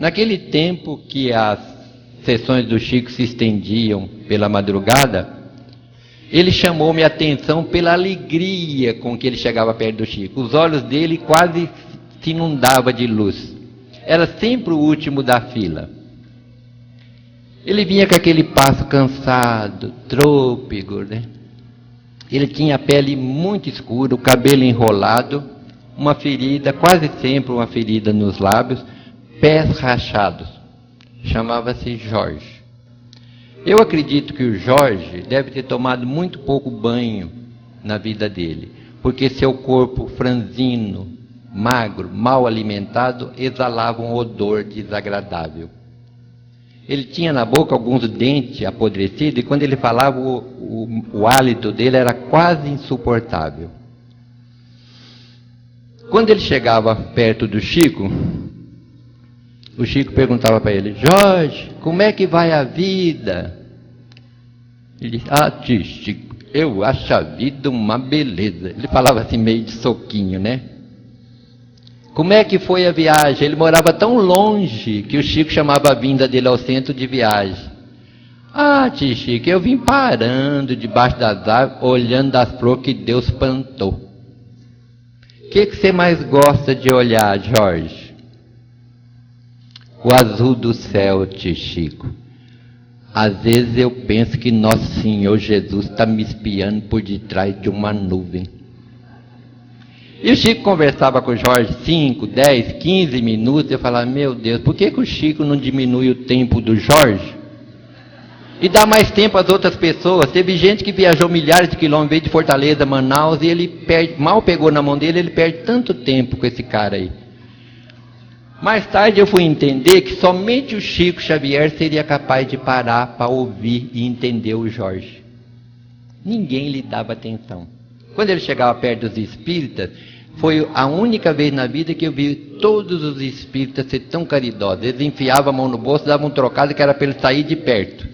Naquele tempo que as sessões do Chico se estendiam pela madrugada, ele chamou minha atenção pela alegria com que ele chegava perto do Chico. Os olhos dele quase se inundavam de luz. Era sempre o último da fila. Ele vinha com aquele passo cansado, trôpego, né? Ele tinha a pele muito escura, o cabelo enrolado, uma ferida, quase sempre uma ferida nos lábios, pés rachados. Chamava-se Jorge. Eu acredito que o Jorge deve ter tomado muito pouco banho na vida dele, porque seu corpo franzino, magro, mal alimentado, exalava um odor desagradável. Ele tinha na boca alguns dentes apodrecidos e quando ele falava o hálito dele era quase insuportável. Quando ele chegava perto do Chico, o Chico perguntava para ele: Jorge, como é que vai a vida? Ele disse: Chico, eu acho a vida uma beleza. Ele falava assim meio de soquinho, né? Como é que foi a viagem? Ele morava tão longe que o Chico chamava a vinda dele ao centro de viagem. Tio Chico, eu vim parando debaixo das árvores, olhando as flores que Deus plantou. O que você mais gosta de olhar, Jorge? O azul do céu, tio Chico. Às vezes eu penso que Nosso Senhor Jesus está me espiando por detrás de uma nuvem. E o Chico conversava com o Jorge 5, 10, 15 minutos. Eu falava: meu Deus, por que o Chico não diminui o tempo do Jorge? E dá mais tempo às outras pessoas. Teve gente que viajou milhares de quilômetros, veio de Fortaleza, Manaus, e ele perde, mal pegou na mão dele, ele perde tanto tempo com esse cara aí. Mais tarde eu fui entender que somente o Chico Xavier seria capaz de parar para ouvir e entender o Jorge. Ninguém lhe dava atenção. Quando ele chegava perto dos espíritas, foi a única vez na vida que eu vi todos os espíritas ser tão caridosos. Eles enfiavam a mão no bolso, davam um trocado que era para ele sair de perto.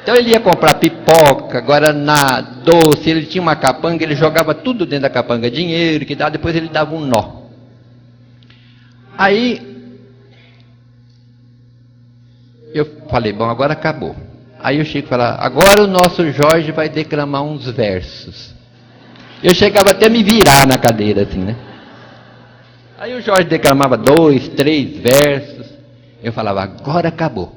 Então ele ia comprar pipoca, guaraná, doce, ele tinha uma capanga, ele jogava tudo dentro da capanga, dinheiro que dava, depois ele dava um nó. Aí eu falei: bom, agora acabou. Aí o Chico falava: agora o nosso Jorge vai declamar uns versos. Eu chegava até a me virar na cadeira assim, né? Aí o Jorge declamava 2, 3 versos. Eu falava: agora acabou.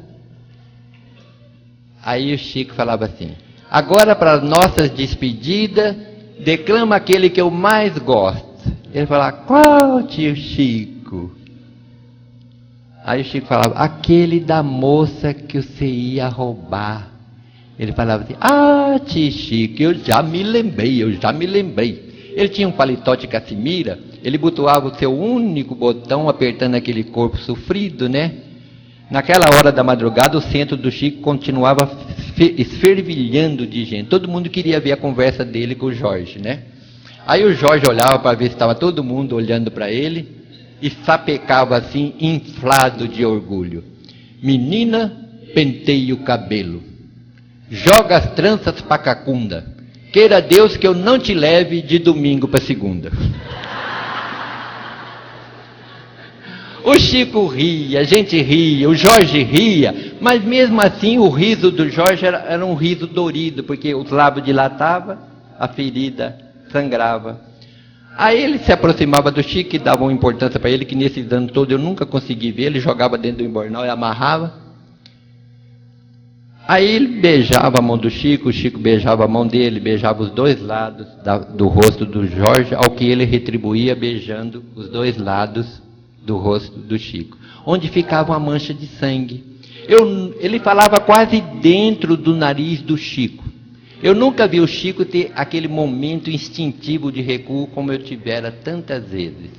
Aí o Chico falava assim: agora para nossas despedidas, declama aquele que eu mais gosto. Ele falava: qual, tio Chico? Aí o Chico falava: aquele da moça que você ia roubar. Ele falava assim: tio Chico, eu já me lembrei. Ele tinha um paletó de caçemira, ele botoava o seu único botão apertando aquele corpo sofrido, né? Naquela hora da madrugada, o centro do Chico continuava esfervilhando de gente. Todo mundo queria ver a conversa dele com o Jorge, né? Aí o Jorge olhava para ver se estava todo mundo olhando para ele e sapecava assim, inflado de orgulho: menina, penteie o cabelo, joga as tranças pra cacunda, queira Deus que eu não te leve de domingo para segunda. O Chico ria, a gente ria, o Jorge ria, mas mesmo assim o riso do Jorge era um riso dorido, porque os lábios dilatavam, a ferida sangrava. Aí ele se aproximava do Chico e dava uma importância para ele, que nesses anos todos eu nunca consegui ver. Ele jogava dentro do embornal e amarrava. Aí ele beijava a mão do Chico, o Chico beijava a mão dele, beijava os dois lados do rosto do Jorge, ao que ele retribuía beijando os dois lados do rosto do Chico, onde ficava uma mancha de sangue. Ele falava quase dentro do nariz do Chico. Eu nunca vi o Chico ter aquele momento instintivo de recuo como eu tivera tantas vezes.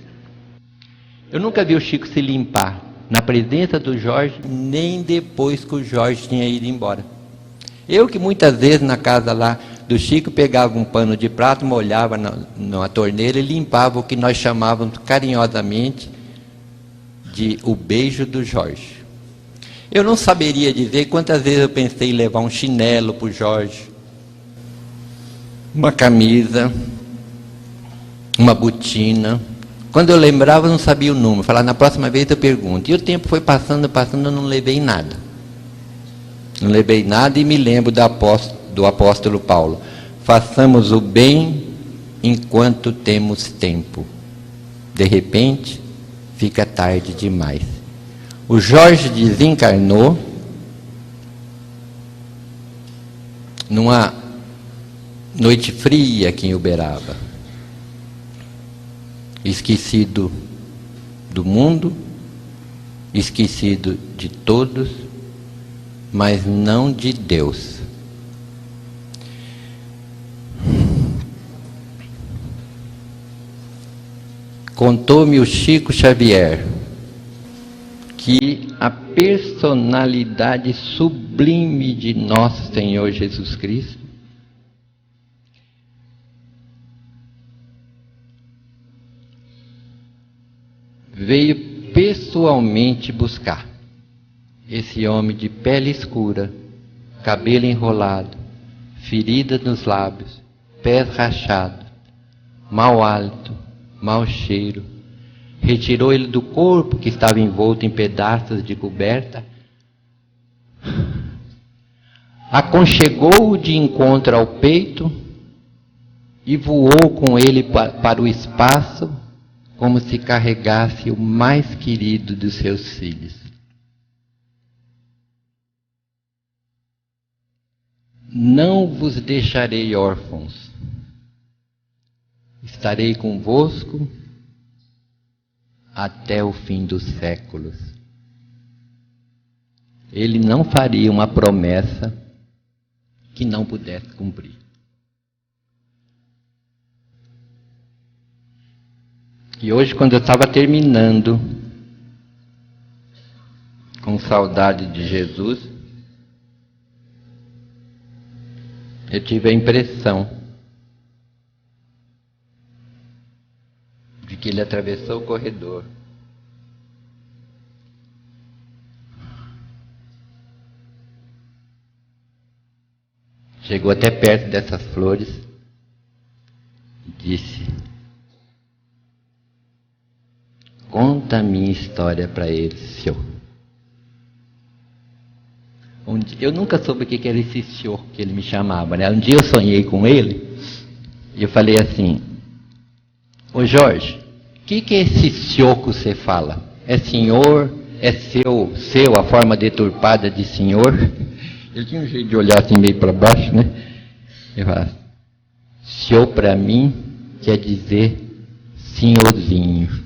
Eu nunca vi o Chico se limpar na presença do Jorge, nem depois que o Jorge tinha ido embora. Eu que muitas vezes na casa lá do Chico pegava um pano de prato, molhava na torneira e limpava o que nós chamávamos carinhosamente de o beijo do Jorge. Eu não saberia dizer quantas vezes eu pensei em levar um chinelo para o Jorge, uma camisa, uma botina, Quando eu lembrava, eu não sabia o número. Falava, na próxima vez eu pergunto. E o tempo foi passando, eu não levei nada. Não levei nada e me lembro do apóstolo Paulo. Façamos o bem enquanto temos tempo. De repente, fica tarde demais. O Jorge desencarnou numa noite fria aqui em Uberaba. Esquecido do mundo, esquecido de todos, mas não de Deus. Contou-me o Chico Xavier que a personalidade sublime de nosso Senhor Jesus Cristo veio pessoalmente buscar esse homem de pele escura, cabelo enrolado, ferida nos lábios, pés rachados, mau hálito, mau cheiro. Retirou ele do corpo que estava envolto em pedaços de coberta, aconchegou-o de encontro ao peito e voou com ele para o espaço, como se carregasse o mais querido dos seus filhos. Não vos deixarei órfãos, estarei convosco até o fim dos séculos. Ele não faria uma promessa que não pudesse cumprir. E hoje, quando eu estava terminando, com saudade de Jesus, eu tive a impressão de que ele atravessou o corredor chegou até perto dessas flores e disse: conta a minha história para eles, senhor. Eu nunca soube o que era esse senhor que ele me chamava, né? Um dia eu sonhei com ele e eu falei assim: ô Jorge, o que é esse senhor que você fala? É senhor? É seu, a forma deturpada de senhor? Ele tinha um jeito de olhar assim meio para baixo, né? Eu falava: senhor para mim quer dizer senhorzinho.